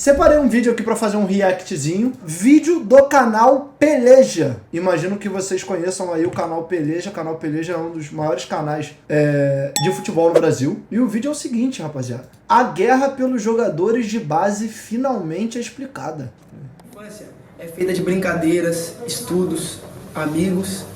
Separei um vídeo aqui pra fazer um reactzinho. Vídeo do canal Peleja. Imagino que vocês conheçam aí o canal Peleja. O canal Peleja é um dos maiores canais de futebol no Brasil. E o vídeo é o seguinte, rapaziada. A guerra pelos jogadores de base finalmente é explicada. A infância é feita de brincadeiras, estudos, amigos,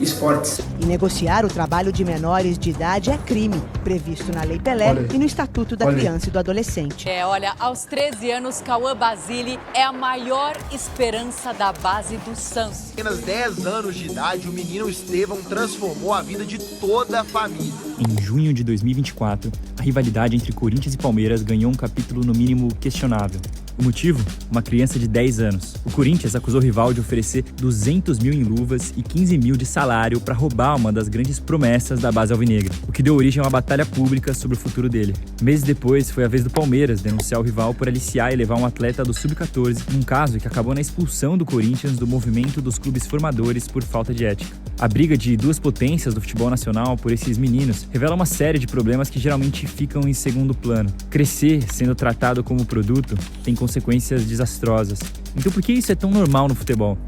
esportes. E negociar o trabalho de menores de idade é crime, previsto na Lei Pelé e no Estatuto da Criança e do Adolescente. Olha, aos 13 anos, Cauã Basile é a maior esperança da base do Santos. Apenas 10 anos de idade, o menino Estevão transformou a vida de toda a família. Em junho de 2024, a rivalidade entre Corinthians e Palmeiras ganhou um capítulo no mínimo questionável. O motivo? Uma criança de 10 anos. O Corinthians acusou o rival de oferecer 200 mil em luvas e 15 mil de salário para roubar uma das grandes promessas da base alvinegra, o que deu origem a uma batalha pública sobre o futuro dele. Meses depois, foi a vez do Palmeiras denunciar o rival por aliciar e levar um atleta do Sub-14, num caso que acabou na expulsão do Corinthians do movimento dos clubes formadores por falta de ética. A briga de duas potências do futebol nacional por esses meninos revela uma série de problemas que geralmente ficam em segundo plano. Crescer sendo tratado como produto tem consequências desastrosas. Então por que isso é tão normal no futebol?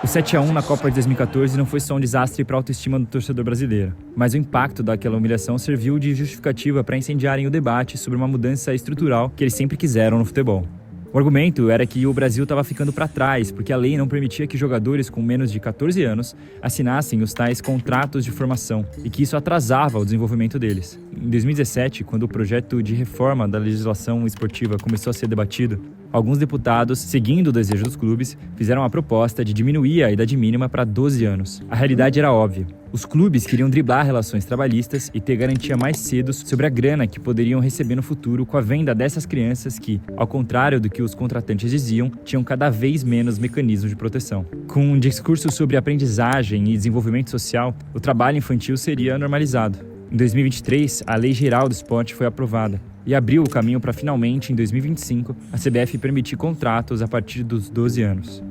O 7-1 na Copa de 2014 não foi só um desastre para a autoestima do torcedor brasileiro, mas o impacto daquela humilhação serviu de justificativa para incendiarem o debate sobre uma mudança estrutural que eles sempre quiseram no futebol. O argumento era que o Brasil estava ficando para trás, porque a lei não permitia que jogadores com menos de 14 anos assinassem os tais contratos de formação, e que isso atrasava o desenvolvimento deles. Em 2017, quando o projeto de reforma da legislação esportiva começou a ser debatido, alguns deputados, seguindo o desejo dos clubes, fizeram a proposta de diminuir a idade mínima para 12 anos. A realidade era óbvia. Os clubes queriam driblar relações trabalhistas e ter garantia mais cedo sobre a grana que poderiam receber no futuro com a venda dessas crianças que, ao contrário do que os contratantes diziam, tinham cada vez menos mecanismos de proteção. Com um discurso sobre aprendizagem e desenvolvimento social, o trabalho infantil seria normalizado. Em 2023, a Lei Geral do Esporte foi aprovada e abriu o caminho para finalmente, em 2025, a CBF permitir contratos a partir dos 12 anos.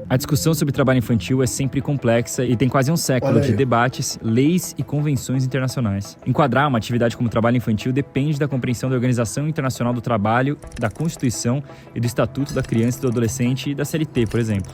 A discussão sobre trabalho infantil é sempre complexa e tem quase um século de debates, leis e convenções internacionais. Enquadrar uma atividade como trabalho infantil depende da compreensão da Organização Internacional do Trabalho, da Constituição e do Estatuto da Criança e do Adolescente e da CLT, por exemplo.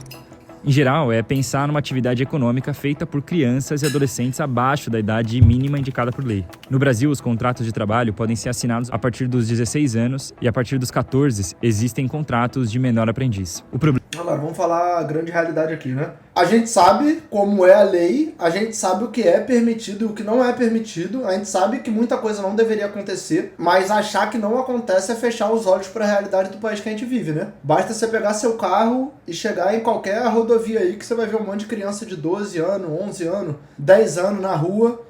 Em geral, é pensar numa atividade econômica feita por crianças e adolescentes abaixo da idade mínima indicada por lei. No Brasil, os contratos de trabalho podem ser assinados a partir dos 16 anos e a partir dos 14 existem contratos de menor aprendiz. O problema... Agora, vamos falar a grande realidade aqui, né? A gente sabe como é a lei, a gente sabe o que é permitido e o que não é permitido, a gente sabe que muita coisa não deveria acontecer, mas achar que não acontece é fechar os olhos para a realidade do país que a gente vive, né? Basta você pegar seu carro e chegar em qualquer rodovia aí que você vai ver um monte de criança de 12 anos, 11 anos, 10 anos na rua,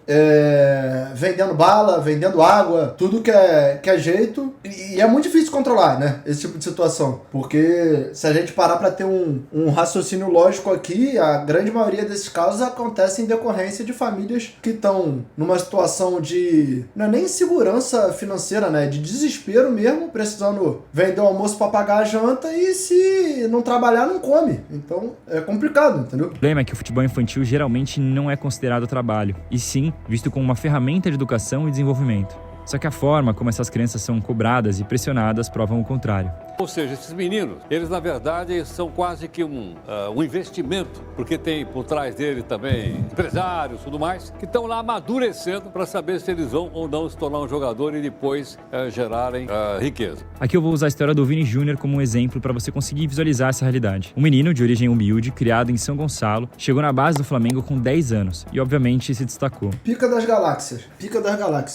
vendendo bala, vendendo água, tudo que é jeito, e é muito difícil controlar, né? Esse tipo de situação, porque se a gente parar para ter um raciocínio lógico aqui, a grande maioria desses casos acontece em decorrência de famílias que estão numa situação de, não é nem insegurança financeira, né? De desespero mesmo, precisando vender o almoço para pagar a janta e se não trabalhar, não come. Então é complicado, entendeu? O problema é que o futebol infantil geralmente não é considerado trabalho, e sim visto como uma ferramenta de educação e desenvolvimento. Só que a forma como essas crianças são cobradas e pressionadas provam o contrário. Ou seja, esses meninos, eles na verdade são quase que um investimento, porque tem por trás dele também empresários e tudo mais, que estão lá amadurecendo para saber se eles vão ou não se tornar um jogador e depois gerarem riqueza. Aqui eu vou usar a história do Vini Júnior como um exemplo para você conseguir visualizar essa realidade. Um menino de origem humilde, criado em São Gonçalo, chegou na base do Flamengo com 10 anos e obviamente se destacou. Pica das galáxias.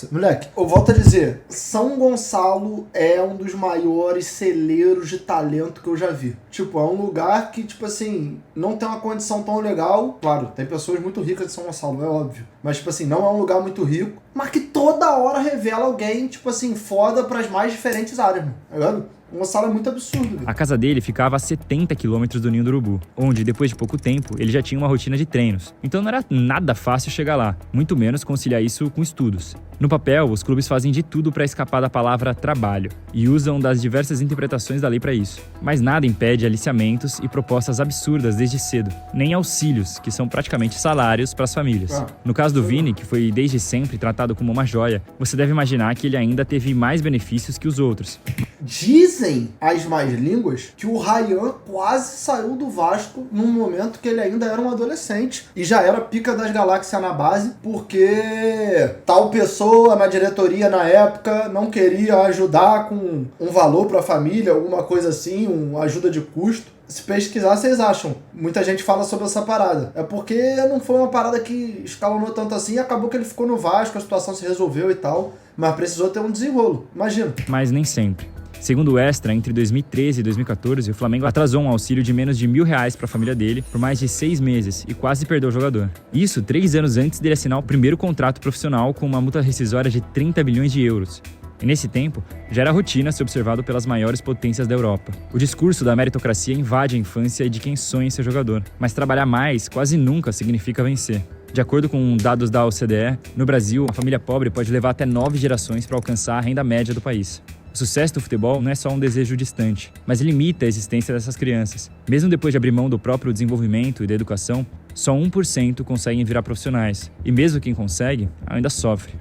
Moleque, eu volto a dizer, São Gonçalo é um dos maiores celeiros de talento que eu já vi. Tipo, é um lugar que, tipo assim, não tem uma condição tão legal. Claro, tem pessoas muito ricas de São Gonçalo, é óbvio. Mas, tipo assim, não é um lugar muito rico, mas que toda hora revela alguém, tipo assim, foda pras mais diferentes áreas, tá ligado? Um salário muito absurdo. A casa dele ficava a 70 quilômetros do Ninho do Urubu, onde, depois de pouco tempo, ele já tinha uma rotina de treinos. Então não era nada fácil chegar lá, muito menos conciliar isso com estudos. No papel, os clubes fazem de tudo para escapar da palavra trabalho e usam das diversas interpretações da lei para isso. Mas nada impede aliciamentos e propostas absurdas desde cedo, nem auxílios, que são praticamente salários para as famílias. No caso do Vini, que foi desde sempre tratado como uma joia, você deve imaginar que ele ainda teve mais benefícios que os outros. Dizem as más línguas que o Ryan quase saiu do Vasco num momento que ele ainda era um adolescente e já era pica das galáxias na base, porque tal pessoa na diretoria na época não queria ajudar com um valor para a família, alguma coisa assim, uma ajuda de custo. Se pesquisar, vocês acham. Muita gente fala sobre essa parada. É porque não foi uma parada que escalonou tanto assim e acabou que ele ficou no Vasco, a situação se resolveu e tal, mas precisou ter um desenrolo, imagina. Mas nem sempre. Segundo o Extra, entre 2013 e 2014, o Flamengo atrasou um auxílio de menos de R$1.000 para a família dele por mais de 6 meses e quase perdeu o jogador. Isso 3 anos antes dele assinar o primeiro contrato profissional com uma multa rescisória de 30 bilhões de euros. E nesse tempo, já era rotina ser observado pelas maiores potências da Europa. O discurso da meritocracia invade a infância de quem sonha em ser jogador, mas trabalhar mais quase nunca significa vencer. De acordo com dados da OCDE, no Brasil, a família pobre pode levar até 9 gerações para alcançar a renda média do país. O sucesso do futebol não é só um desejo distante, mas limita a existência dessas crianças. Mesmo depois de abrir mão do próprio desenvolvimento e da educação, só 1% conseguem virar profissionais. E mesmo quem consegue, ainda sofre.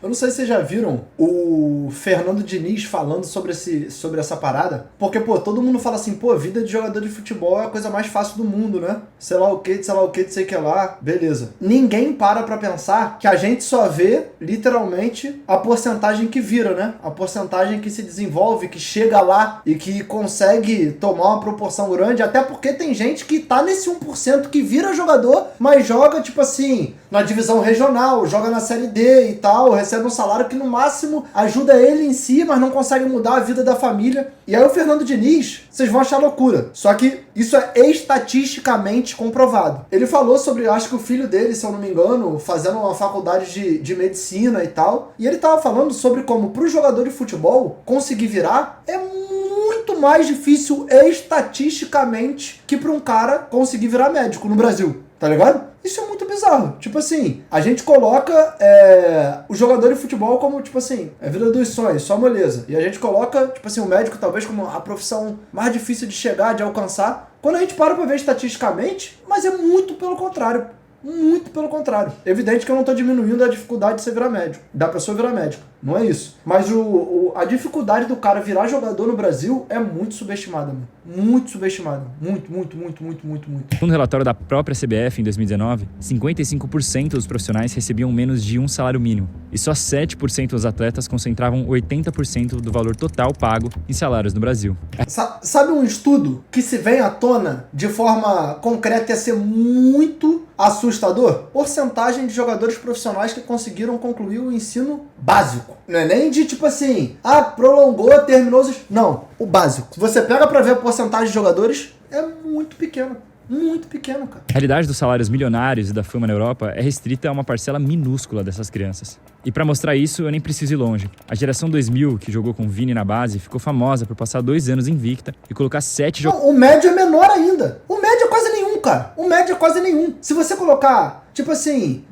Eu não sei se vocês já viram o Fernando Diniz falando sobre essa parada, porque, todo mundo fala assim, vida de jogador de futebol é a coisa mais fácil do mundo, né? Sei lá o que, sei que lá, beleza. Ninguém para pra pensar que a gente só vê, literalmente, a porcentagem que vira, né? A porcentagem que se desenvolve, que chega lá e que consegue tomar uma proporção grande, até porque tem gente que tá nesse 1% que vira jogador, mas joga, na divisão regional, joga na Série D e tal, recebe um salário que no máximo ajuda ele em si, mas não consegue mudar a vida da família. E aí o Fernando Diniz, vocês vão achar loucura. Só que isso é estatisticamente comprovado. Ele falou sobre, acho que o filho dele, se eu não me engano, fazendo uma faculdade de medicina e tal. E ele tava falando sobre como pro jogador de futebol conseguir virar é muito mais difícil estatisticamente que pra um cara conseguir virar médico no Brasil. Tá ligado? Isso é muito bizarro. A gente coloca o jogador de futebol como, é a vida dos sonhos, só moleza. E a gente coloca, o médico talvez como a profissão mais difícil de chegar, de alcançar. Quando a gente para pra ver estatisticamente, mas é muito pelo contrário. Muito pelo contrário. Evidente que eu não tô diminuindo a dificuldade de você virar médico, da pessoa virar médico. Não é isso. Mas a dificuldade do cara virar jogador no Brasil é muito subestimada, mano. Muito subestimada. Muito. Segundo o relatório da própria CBF em 2019, 55% dos profissionais recebiam menos de um salário mínimo. E só 7% dos atletas concentravam 80% do valor total pago em salários no Brasil. Sabe um estudo que se vem à tona de forma concreta e a ser muito assustador? Porcentagem de jogadores profissionais que conseguiram concluir o ensino básico. Não é nem de prolongou, terminou os... Não, o básico. Se você pega pra ver a porcentagem de jogadores, é muito pequeno. Muito pequeno, cara. A realidade dos salários milionários e da fama na Europa é restrita a uma parcela minúscula dessas crianças. E pra mostrar isso, eu nem preciso ir longe. A geração 2000, que jogou com Vini na base, ficou famosa por passar 2 anos invicta e colocar 7 jogadores... Não, o médio é menor ainda. O médio é quase nenhum, cara. O médio é quase nenhum. Se você colocar,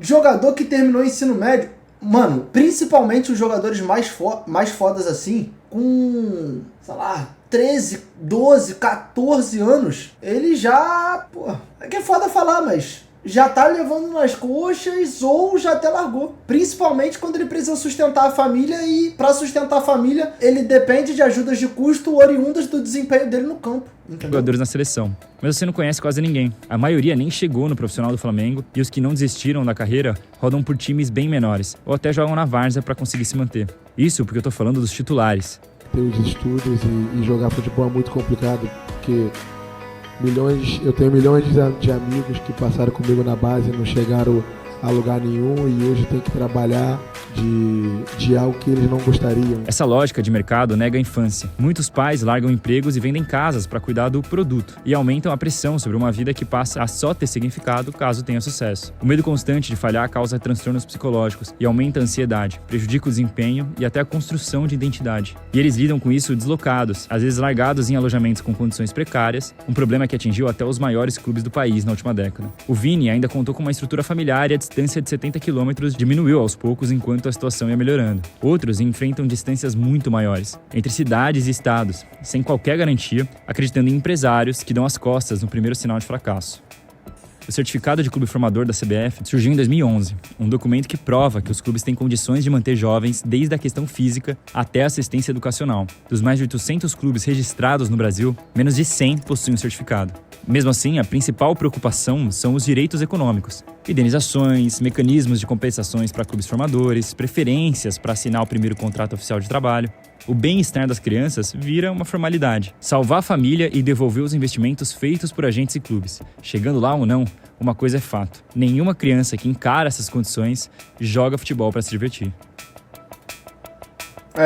jogador que terminou o ensino médio, mano, principalmente os jogadores mais fodas assim, com, 13, 12, 14 anos, ele já, é que é foda falar, mas já tá levando nas coxas ou já até largou. Principalmente quando ele precisa sustentar a família e pra sustentar a família ele depende de ajudas de custo oriundas do desempenho dele no campo. Entendeu? Jogadores na seleção. Mas você não conhece quase ninguém. A maioria nem chegou no profissional do Flamengo e os que não desistiram da carreira rodam por times bem menores ou até jogam na várzea pra conseguir se manter. Isso porque eu tô falando dos titulares. Ter os estudos e jogar futebol é muito complicado, porque eu tenho milhões de amigos que passaram comigo na base e não chegaram a lugar nenhum e hoje tem que trabalhar de algo que eles não gostariam. Essa lógica de mercado nega a infância. Muitos pais largam empregos e vendem casas para cuidar do produto e aumentam a pressão sobre uma vida que passa a só ter significado caso tenha sucesso. O medo constante de falhar causa transtornos psicológicos e aumenta a ansiedade, prejudica o desempenho e até a construção de identidade. E eles lidam com isso deslocados, às vezes largados em alojamentos com condições precárias, um problema que atingiu até os maiores clubes do país na última década. O Vini ainda contou com uma estrutura familiar e a distância de 70 quilômetros diminuiu aos poucos enquanto a situação ia melhorando. Outros enfrentam distâncias muito maiores, entre cidades e estados, sem qualquer garantia, acreditando em empresários que dão as costas no primeiro sinal de fracasso. O certificado de clube formador da CBF surgiu em 2011, um documento que prova que os clubes têm condições de manter jovens desde a questão física até a assistência educacional. Dos mais de 800 clubes registrados no Brasil, menos de 100 possuem um certificado. Mesmo assim, a principal preocupação são os direitos econômicos. Indenizações, mecanismos de compensações para clubes formadores, preferências para assinar o primeiro contrato oficial de trabalho. O bem-estar das crianças vira uma formalidade. Salvar a família e devolver os investimentos feitos por agentes e clubes. Chegando lá ou não, uma coisa é fato. Nenhuma criança que encara essas condições joga futebol para se divertir.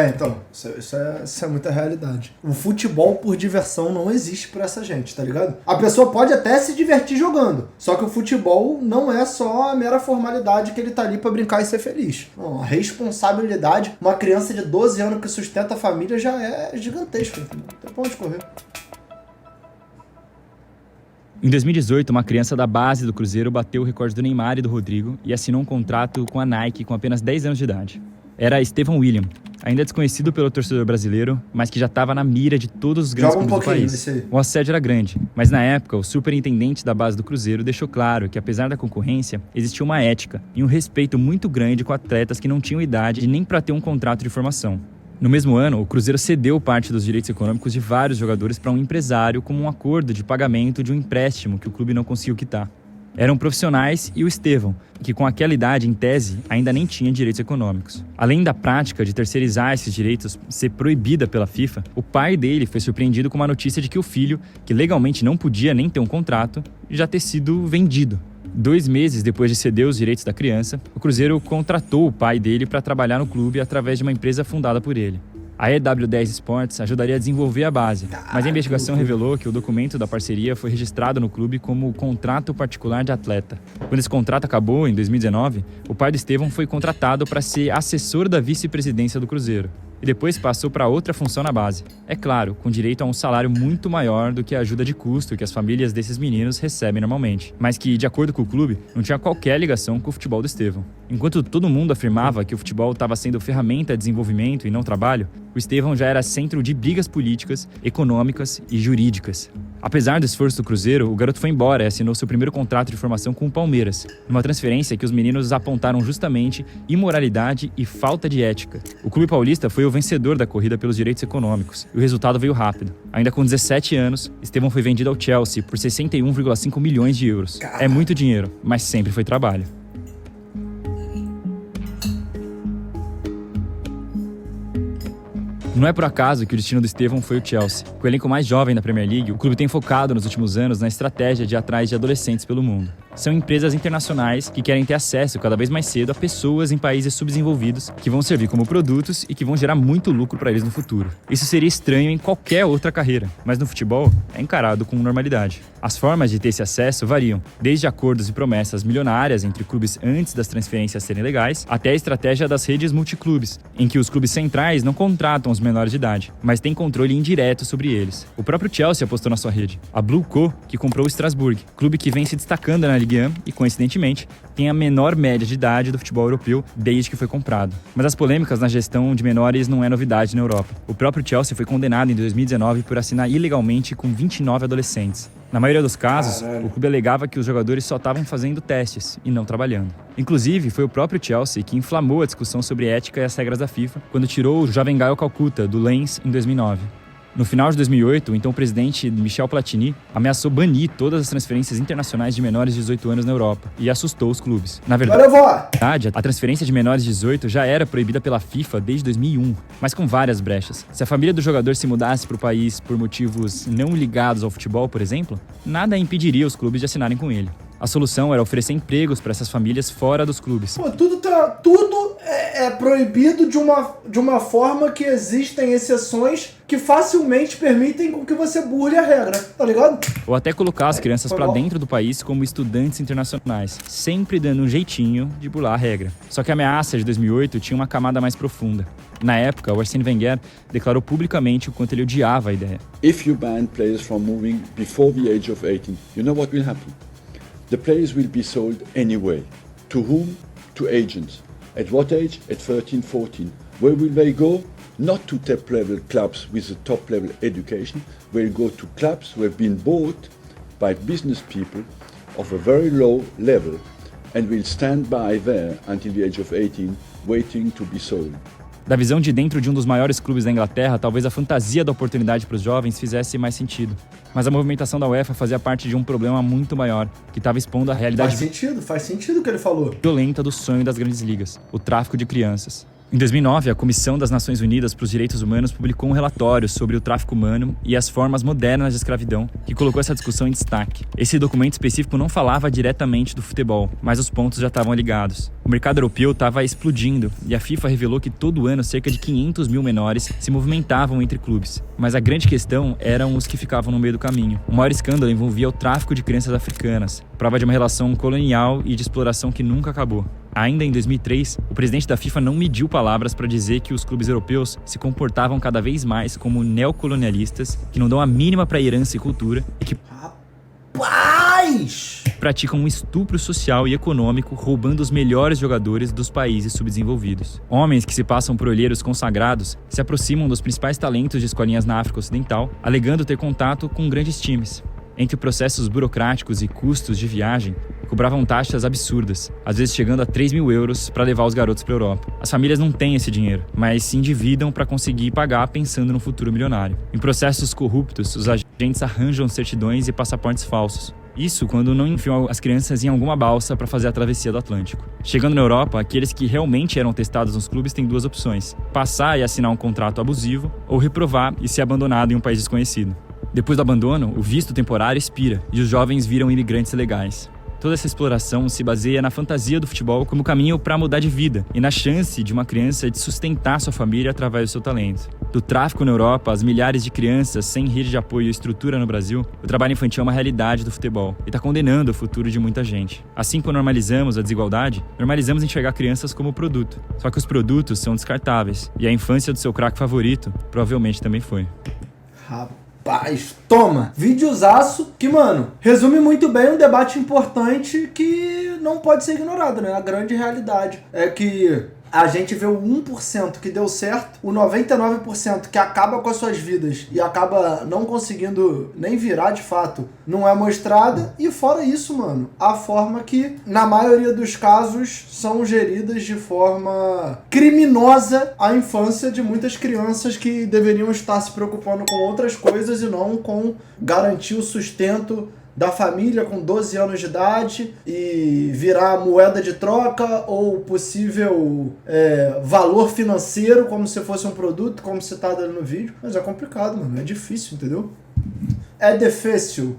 Então, isso é muita realidade. O futebol por diversão não existe pra essa gente, tá ligado? A pessoa pode até se divertir jogando, só que o futebol não é só a mera formalidade que ele tá ali pra brincar e ser feliz. Não, a responsabilidade, uma criança de 12 anos que sustenta a família já é gigantesca, entendeu? Não tem pra onde correr. Em 2018, uma criança da base do Cruzeiro bateu o recorde do Neymar e do Rodrigo e assinou um contrato com a Nike com apenas 10 anos de idade. Era Estevão William, ainda desconhecido pelo torcedor brasileiro, mas que já estava na mira de todos os grandes clubes do país. O assédio era grande, mas na época, o superintendente da base do Cruzeiro deixou claro que, apesar da concorrência, existia uma ética e um respeito muito grande com atletas que não tinham idade nem para ter um contrato de formação. No mesmo ano, o Cruzeiro cedeu parte dos direitos econômicos de vários jogadores para um empresário como um acordo de pagamento de um empréstimo que o clube não conseguiu quitar. Eram profissionais e o Estevão, que com aquela idade, em tese, ainda nem tinha direitos econômicos. Além da prática de terceirizar esses direitos ser proibida pela FIFA, o pai dele foi surpreendido com uma notícia de que o filho, que legalmente não podia nem ter um contrato, já ter sido vendido. 2 meses depois de ceder os direitos da criança, o Cruzeiro contratou o pai dele para trabalhar no clube através de uma empresa fundada por ele. A EW10 Sports ajudaria a desenvolver a base, mas a investigação revelou que o documento da parceria foi registrado no clube como contrato particular de atleta. Quando esse contrato acabou, em 2019, o pai do Estevão foi contratado para ser assessor da vice-presidência do Cruzeiro e depois passou para outra função na base. É claro, com direito a um salário muito maior do que a ajuda de custo que as famílias desses meninos recebem normalmente, mas que, de acordo com o clube, não tinha qualquer ligação com o futebol do Estevão. Enquanto todo mundo afirmava que o futebol estava sendo ferramenta de desenvolvimento e não trabalho, o Estevão já era centro de brigas políticas, econômicas e jurídicas. Apesar do esforço do Cruzeiro, o garoto foi embora e assinou seu primeiro contrato de formação com o Palmeiras, numa transferência que os meninos apontaram justamente imoralidade e falta de ética. O clube paulista foi o vencedor da corrida pelos direitos econômicos, e o resultado veio rápido. Ainda com 17 anos, Estevão foi vendido ao Chelsea por 61,5 milhões de euros. É muito dinheiro, mas sempre foi trabalho. Não é por acaso que o destino do Estevão foi o Chelsea. Com o elenco mais jovem da Premier League, o clube tem focado nos últimos anos na estratégia de ir atrás de adolescentes pelo mundo. São empresas internacionais que querem ter acesso cada vez mais cedo a pessoas em países subdesenvolvidos que vão servir como produtos e que vão gerar muito lucro para eles no futuro. Isso seria estranho em qualquer outra carreira, mas no futebol é encarado com normalidade. As formas de ter esse acesso variam, desde acordos e promessas milionárias entre clubes antes das transferências serem legais, até a estratégia das redes multiclubes, em que os clubes centrais não contratam os menores de idade, mas têm controle indireto sobre eles. O próprio Chelsea apostou na sua rede. A Blue Co, que comprou o Strasbourg, clube que vem se destacando na Ligue 1 e, coincidentemente, tem a menor média de idade do futebol europeu desde que foi comprado. Mas as polêmicas na gestão de menores não é novidade na Europa. O próprio Chelsea foi condenado em 2019 por assinar ilegalmente com 29 adolescentes. Na maioria dos casos, o clube alegava que os jogadores só estavam fazendo testes e não trabalhando. Inclusive, foi o próprio Chelsea que inflamou a discussão sobre ética e as regras da FIFA quando tirou o jovem Gael Calcutta do Lens em 2009. No final de 2008, o então presidente Michel Platini ameaçou banir todas as transferências internacionais de menores de 18 anos na Europa e assustou os clubes. Na verdade, a transferência de menores de 18 já era proibida pela FIFA desde 2001, mas com várias brechas. Se a família do jogador se mudasse para o país por motivos não ligados ao futebol, por exemplo, nada impediria os clubes de assinarem com ele. A solução era oferecer empregos para essas famílias fora dos clubes. Pô, tudo é proibido de uma forma que existem exceções que facilmente permitem com que você burle a regra, tá ligado? Ou até colocar as crianças para dentro do país como estudantes internacionais, sempre dando um jeitinho de burlar a regra. Só que a ameaça de 2008 tinha uma camada mais profunda. Na época, o Arsène Wenger declarou publicamente o quanto ele odiava a ideia. If you ban players from moving before the age of 18, you know what will happen? The players will be sold anyway. To whom? To agents. At what age? At 13, 14. Where will they go? Not to top-level clubs with a top-level education. They'll go to clubs who have been bought by business people of a very low level and will stand by there until the age of 18, waiting to be sold. Da visão de dentro de um dos maiores clubes da Inglaterra, talvez a fantasia da oportunidade para os jovens fizesse mais sentido. Mas a movimentação da UEFA fazia parte de um problema muito maior, que estava expondo a realidade Faz sentido o que ele falou. violenta do sonho das grandes ligas, o tráfico de crianças. Em 2009, a Comissão das Nações Unidas para os Direitos Humanos publicou um relatório sobre o tráfico humano e as formas modernas de escravidão, que colocou essa discussão em destaque. Esse documento específico não falava diretamente do futebol, mas os pontos já estavam ligados. O mercado europeu estava explodindo e a FIFA revelou que todo ano cerca de 500 mil menores se movimentavam entre clubes. Mas a grande questão eram os que ficavam no meio do caminho. O maior escândalo envolvia o tráfico de crianças africanas, prova de uma relação colonial e de exploração que nunca acabou. Ainda em 2003, o presidente da FIFA não mediu palavras para dizer que os clubes europeus se comportavam cada vez mais como neocolonialistas, que não dão a mínima para herança e cultura e que praticam um estupro social e econômico, roubando os melhores jogadores dos países subdesenvolvidos. Homens que se passam por olheiros consagrados se aproximam dos principais talentos de escolinhas na África Ocidental, alegando ter contato com grandes times. Entre processos burocráticos e custos de viagem, cobravam taxas absurdas, às vezes chegando a 3 mil euros para levar os garotos para a Europa. As famílias não têm esse dinheiro, mas se endividam para conseguir pagar pensando no futuro milionário. Em processos corruptos, os agentes arranjam certidões e passaportes falsos. Isso quando não enfiam as crianças em alguma balsa para fazer a travessia do Atlântico. Chegando na Europa, aqueles que realmente eram testados nos clubes têm duas opções: passar e assinar um contrato abusivo ou reprovar e ser abandonado em um país desconhecido. Depois do abandono, o visto temporário expira e os jovens viram imigrantes legais. Toda essa exploração se baseia na fantasia do futebol como caminho para mudar de vida e na chance de uma criança de sustentar sua família através do seu talento. Do tráfico na Europa às milhares de crianças sem rede de apoio e estrutura no Brasil, o trabalho infantil é uma realidade do futebol e está condenando o futuro de muita gente. Assim como normalizamos a desigualdade, normalizamos enxergar crianças como produto. Só que os produtos são descartáveis e a infância do seu craque favorito provavelmente também foi. Rapaz, toma! Videozaço que, mano, resume muito bem um debate importante que não pode ser ignorado, né? A grande realidade é que a gente vê o 1% que deu certo, o 99% que acaba com as suas vidas e acaba não conseguindo nem virar de fato, não é mostrada. E fora isso, mano, a forma que, na maioria dos casos, são geridas de forma criminosa a infância de muitas crianças que deveriam estar se preocupando com outras coisas e não com garantir o sustento da família com 12 anos de idade e virar moeda de troca ou possível valor financeiro como se fosse um produto, como citado ali no vídeo. Mas é complicado, mano. É difícil, entendeu? É difícil.